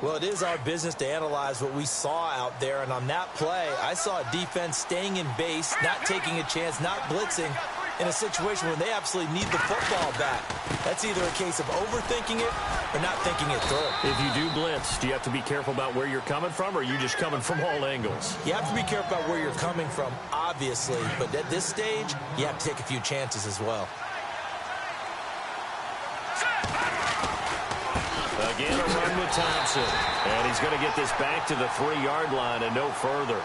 Well, it is our business to analyze what we saw out there, and on that play, I saw a defense staying in base, not taking a chance, not blitzing in a situation where they absolutely need the football back. That's either a case of overthinking it or not thinking it through. If you do blitz, do you have to be careful about where you're coming from, or are you just coming from all angles? You have to be careful about where you're coming from, obviously, but at this stage, you have to take a few chances as well. Again, a run with Thompson. And he's going to get this back to the 3-yard line and no further.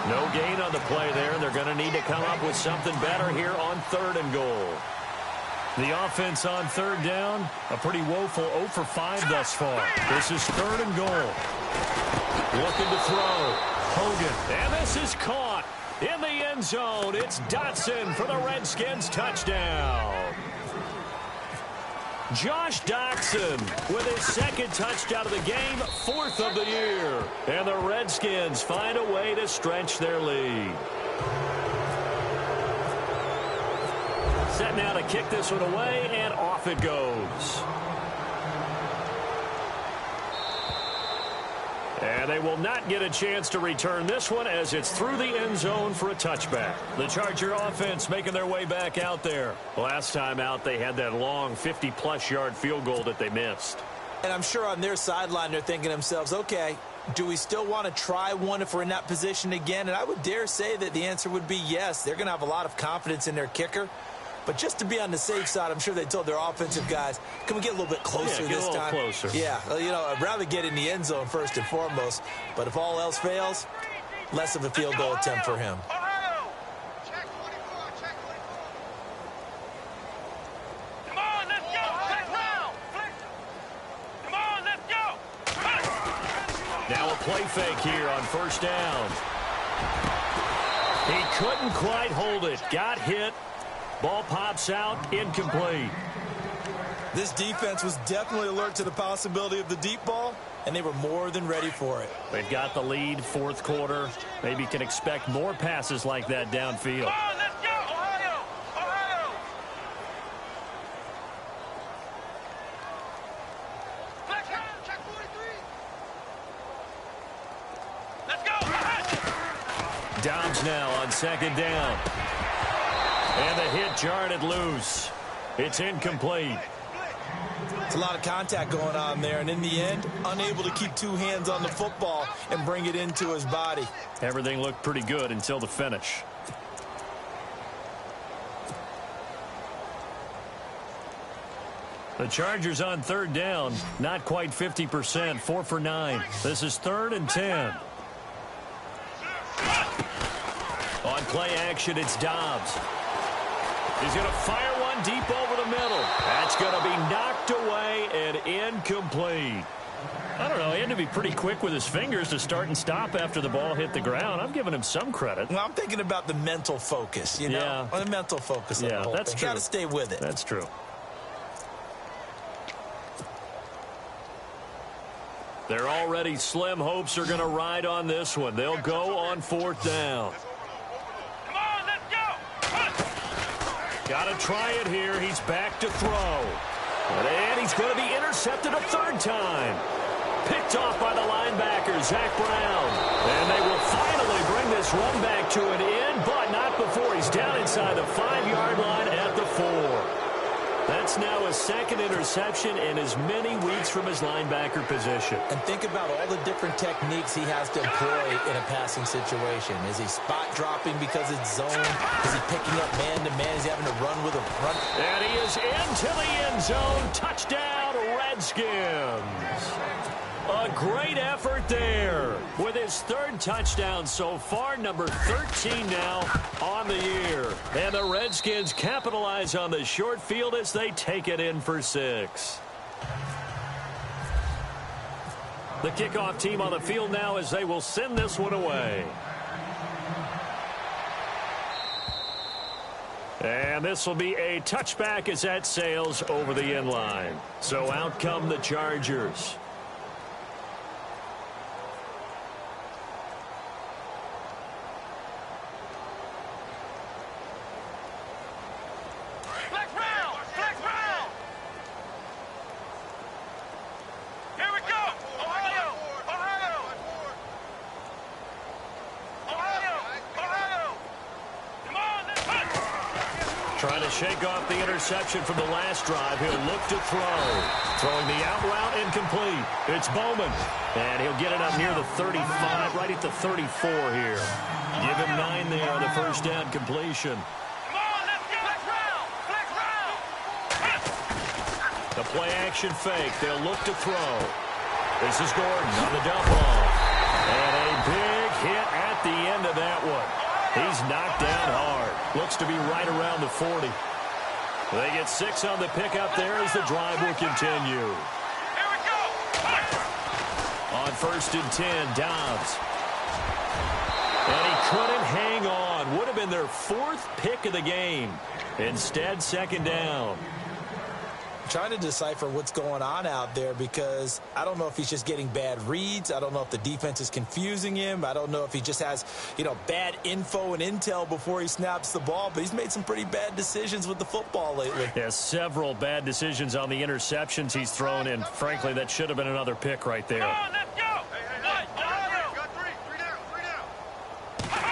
No gain on the play there. They're going to need to come up with something better here on 3rd and goal. The offense on 3rd down, a pretty woeful 0 for 5 thus far. This is 3rd and goal. Looking to throw. Hogan. And this is caught in the end zone. It's Dotson for the Redskins touchdown. Josh Doctson with his 2nd touchdown of the game, 4th of the year. And the Redskins find a way to stretch their lead. Set now to kick this one away, and off it goes. And they will not get a chance to return this one as it's through the end zone for a touchback. The Charger offense making their way back out there. Last time out, they had that long 50-plus yard field goal that they missed. And I'm sure on their sideline they're thinking to themselves, okay, do we still want to try one if we're in that position again? And I would dare say that the answer would be yes. They're going to have a lot of confidence in their kicker. But just to be on the safe side, I'm sure they told their offensive guys, can we get a little bit closer this time? Closer. Yeah, well, you know, I'd rather get in the end zone first and foremost. But if all else fails, less of a field goal attempt for him. Check 24, check 24. Come on, let's go. Check round. Come on, let's go. Now a play fake here on 1st down. He couldn't quite hold it. Got hit. Ball pops out, incomplete. This defense was definitely alert to the possibility of the deep ball, and they were more than ready for it. They've got the lead, 4th quarter. Maybe can expect more passes like that downfield. Come on, let's go. Ohio. Ohio. Flex round, check 43. Let's go. Dobbs now on 2nd down. And the hit jarred it loose. It's incomplete. It's a lot of contact going on there, and in the end, unable to keep 2 hands on the football and bring it into his body. Everything looked pretty good until the finish. The Chargers on 3rd down, not quite 50%, 4 for 9. This is 3rd and 10. On play action, it's Dobbs. He's going to fire one deep over the middle. That's going to be knocked away and incomplete. I don't know. He had to be pretty quick with his fingers to start and stop after the ball hit the ground. I'm giving him some credit. Well, I'm thinking about the mental focus, you know? Yeah. Well, the mental focus. Yeah, that's true. Got to stay with it. That's true. Their already slim hopes are going to ride on this one. They'll go on 4th down. Got to try it here. He's back to throw. And he's going to be intercepted a third time. Picked off by the linebacker, Zach Brown. And they will finally bring this run back to an end, but not before he's down inside the 5-yard line at the 4. That's now a second interception in as many weeks from his linebacker position. And think about all the different techniques he has to employ in a passing situation. Is he spot dropping because it's zone? Is he picking up man-to-man? Is he having to run with a run? And he is into the end zone. Touchdown, Redskins. A great effort there with his third touchdown so far, number 13 now on the year. And the Redskins capitalize on the short field as they take it in for 6. The kickoff team on the field now as they will send this one away. And this will be a touchback as that sails over the end line. So out come the Chargers. Trying to shake off the interception from the last drive. He'll look to throw. Throwing the out route incomplete. It's Bowman. And he'll get it up near the 35, right at the 34 here. Give him 9 there on the first down completion. Come on, let's go. Flex round. The play action fake. They'll look to throw. This is Gordon on the dump off. And a big hit at the end of that one. He's knocked down hard. Looks to be right around the 40. They get 6 on the pickup there as the drive will continue. Here we go. On 1st and 10, Dobbs. And he couldn't hang on. Would have been their 4th pick of the game. Instead, 2nd down. Trying to decipher what's going on out there because I don't know if he's just getting bad reads. I don't know if the defense is confusing him. I don't know if he just has, bad info and intel before he snaps the ball. But he's made some pretty bad decisions with the football lately. Yeah, several bad decisions on the interceptions he's thrown, and frankly, that should have been another pick right there. Come on, let's go. Got three down.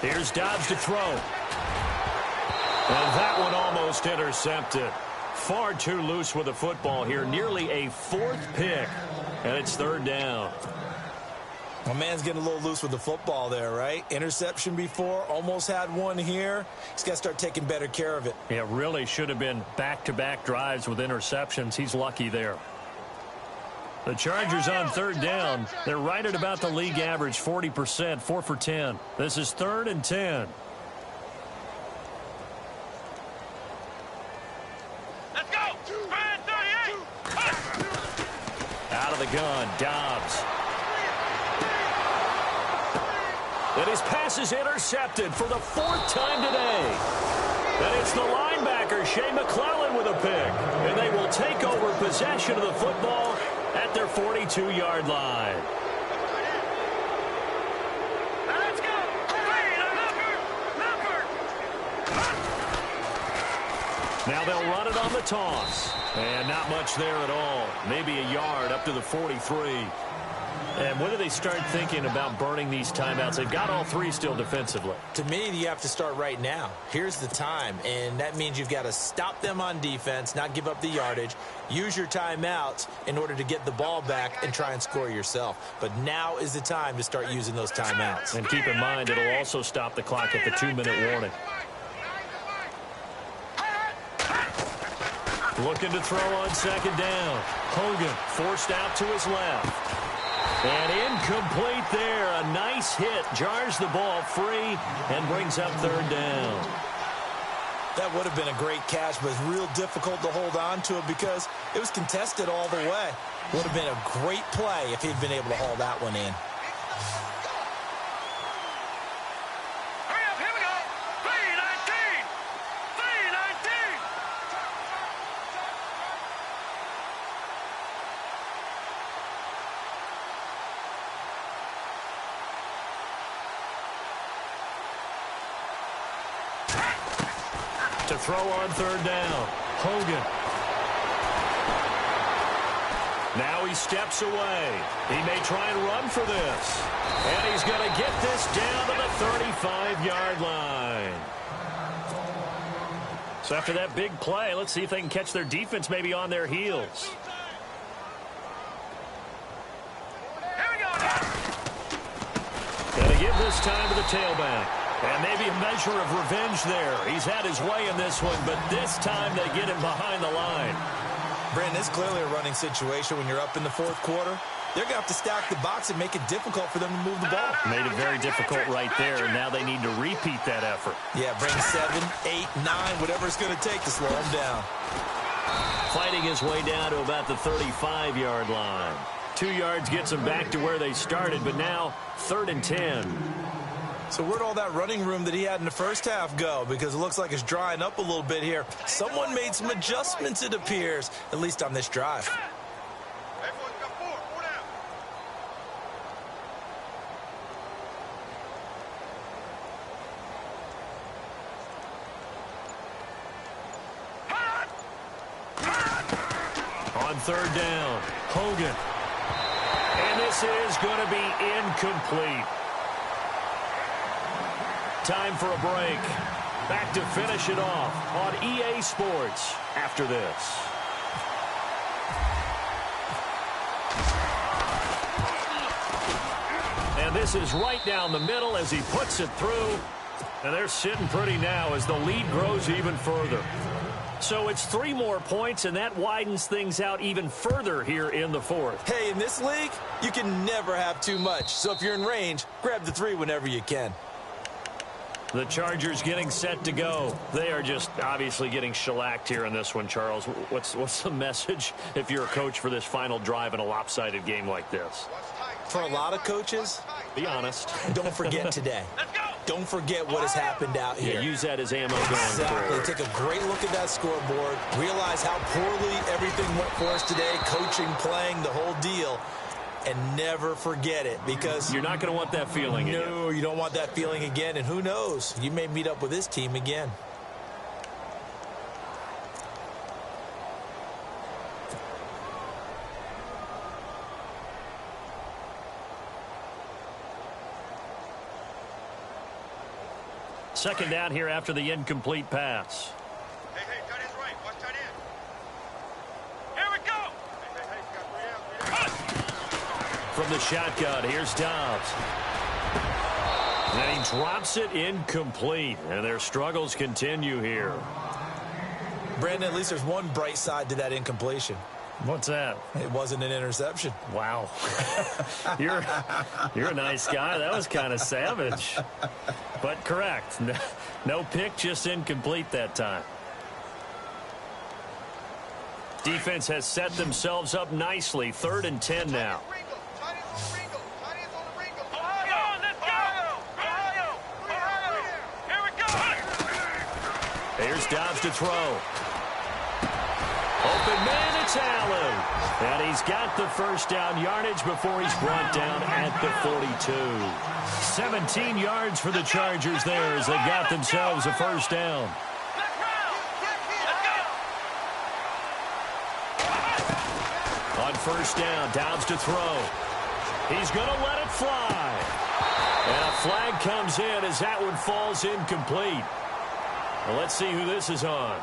Here's Dobbs to throw. And that one almost intercepted. Far too loose with the football here. Nearly a 4th pick. And it's 3rd down. My man's getting a little loose with the football there, right? Interception before. Almost had one here. He's got to start taking better care of it. Yeah, really should have been back-to-back drives with interceptions. He's lucky there. The Chargers on 3rd down. They're right at about the league average, 40%, 4 for 10. This is 3rd and 10. Let's go. 38. Out of the gun, Dobbs. And his pass is intercepted for the 4th time today. And it's the linebacker, Shea McClellan, with a pick. And they will take over possession of the football at their 42-yard line. Let's go. Now they'll run it on the toss. And not much there at all. Maybe a yard up to the 43. And when do they start thinking about burning these timeouts? They've got all 3 still defensively. To me, you have to start right now. Here's the time, and that means you've got to stop them on defense, not give up the yardage, use your timeouts in order to get the ball back and try and score yourself. But now is the time to start using those timeouts. And keep in mind, it'll also stop the clock at the 2-minute warning. Looking to throw on 2nd down. Hogan forced out to his left. And incomplete there. A nice hit. Jars the ball free and brings up 3rd down. That would have been a great catch, but it's real difficult to hold on to it because it was contested all the way. Would have been a great play if he'd been able to haul that one in. Hurry up, here we go. 3:19. 3:19. To throw on third down, Hogan. Now he steps away. He may try and run for this. And he's going to get this down to the 35-yard line. So after that big play, let's see if they can catch their defense maybe on their heels. Going to give this time to the tailback. And maybe a measure of revenge there. He's had his way in this one, but this time they get him behind the line. Brandon, it's clearly a running situation when you're up in the fourth quarter. They're going to have to stack the box and make it difficult for them to move the ball. Made it very difficult right there, and now they need to repeat that effort. Yeah, bring 7, 8, 9, whatever it's going to take to slow him down. Fighting his way down to about the 35-yard line. 2 yards gets them back to where they started, but now 3rd and 10. So where'd all that running room that he had in the first half go? Because it looks like it's drying up a little bit here. Someone made some adjustments, it appears, at least on this drive. Everyone's got 4 down. On third down, Hogan. And this is going to be incomplete. Time for a break. Back to finish it off on EA Sports after this. And this is right down the middle as he puts it through. And they're sitting pretty now as the lead grows even further. So it's 3 more points, and that widens things out even further here in the fourth. Hey, in this league, you can never have too much. So if you're in range, grab the 3 whenever you can. The Chargers getting set to go. They are just obviously getting shellacked here in this one, Charles. What's the message if you're a coach for this final drive in a lopsided game like this? For a lot of coaches, be honest. Don't forget today. Don't forget what has happened out here. Yeah, use that as ammo going Exactly. forward. Take a great look at that scoreboard. Realize how poorly everything went for us today. Coaching, playing, the whole deal. And never forget it, because you're not going to want that feeling again. No, you don't want that feeling again. And who knows? You may meet up with this team again. Second down here after the incomplete pass. Hey, tight end's right. Watch tight end. Here we go. Hey, he's got 3 down. From the shotgun, here's Dobbs. And he drops it incomplete. And their struggles continue here. Brandon, at least there's one bright side to that incompletion. What's that? It wasn't an interception. Wow. You're a nice guy. That was kind of savage. But correct. No pick, just incomplete that time. Defense has set themselves up nicely. 3rd and 10 now. Here's Dobbs to throw. Open man, it's Allen. And he's got the first down yardage before he's brought down at the 42. 17 yards for the Chargers there as they got themselves a first down. On first down, Dobbs to throw. He's going to let it fly. And a flag comes in as that one falls incomplete. Well, let's see who this is on.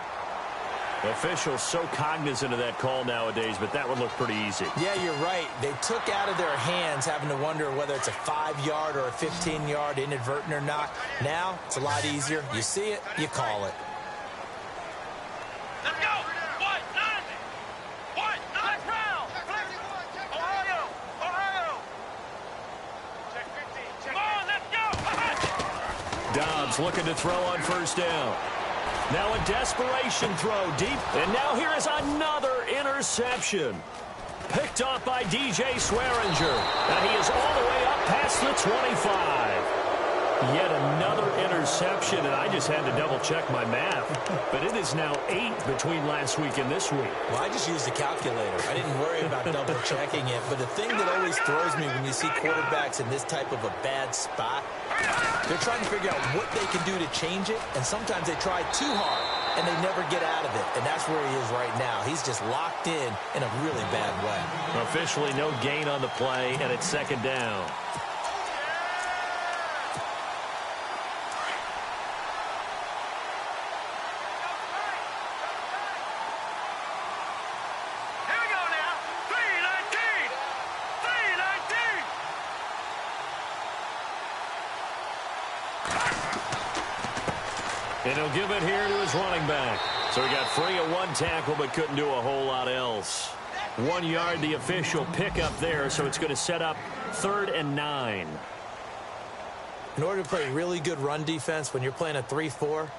Officials so cognizant of that call nowadays, but that would look pretty easy. Yeah, you're right. They took out of their hands having to wonder whether it's a 5-yard or a 15-yard inadvertent or not. Now, it's a lot easier. You see it, you call it. Let's go. What? 90. What? Next round. Ohio. Check 15. Come on, let's go. Dobbs looking to throw on first down. Now a desperation throw deep. And now here is another interception. Picked off by DJ Swearinger. And he is all the way up past the 25. Yet another interception, and I just had to double-check my math. But it is now 8 between last week and this week. Well, I just used the calculator. I didn't worry about double-checking it. But the thing that always throws me when you see quarterbacks in this type of a bad spot, they're trying to figure out what they can do to change it, and sometimes they try too hard. and they never get out of it. And that's where he is right now. He's just locked in a really bad way. Officially no gain on the play, and it's second down. And he'll give it here to his running back. So he got free of one tackle but couldn't do a whole lot else. 1 yard, the official pickup there, so it's going to set up 3rd and 9. In order to play really good run defense when you're playing a 3-4,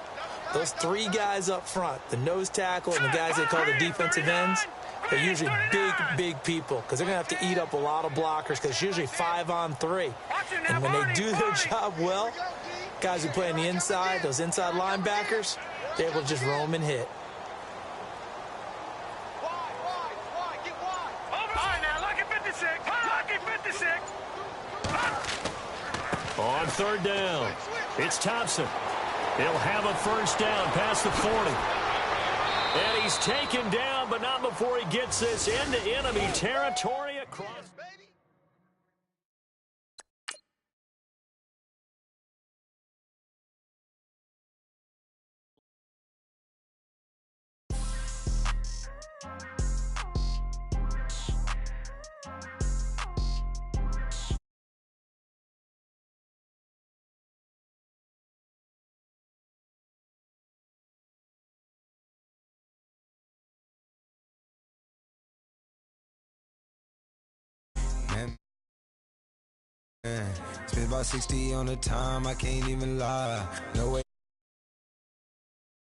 those 3 guys up front, the nose tackle and the guys they call the defensive ends, they're usually big people because they're going to have to eat up a lot of blockers because it's usually 5-on-3. And when they do their job well, guys who play on the inside, those inside linebackers, they're able to just roam and hit. On 3rd down, it's Thompson. He'll have a first down past the 40. And he's taken down, but not before he gets this into enemy territory across. Spent about 60 on the time, I can't even lie. No way.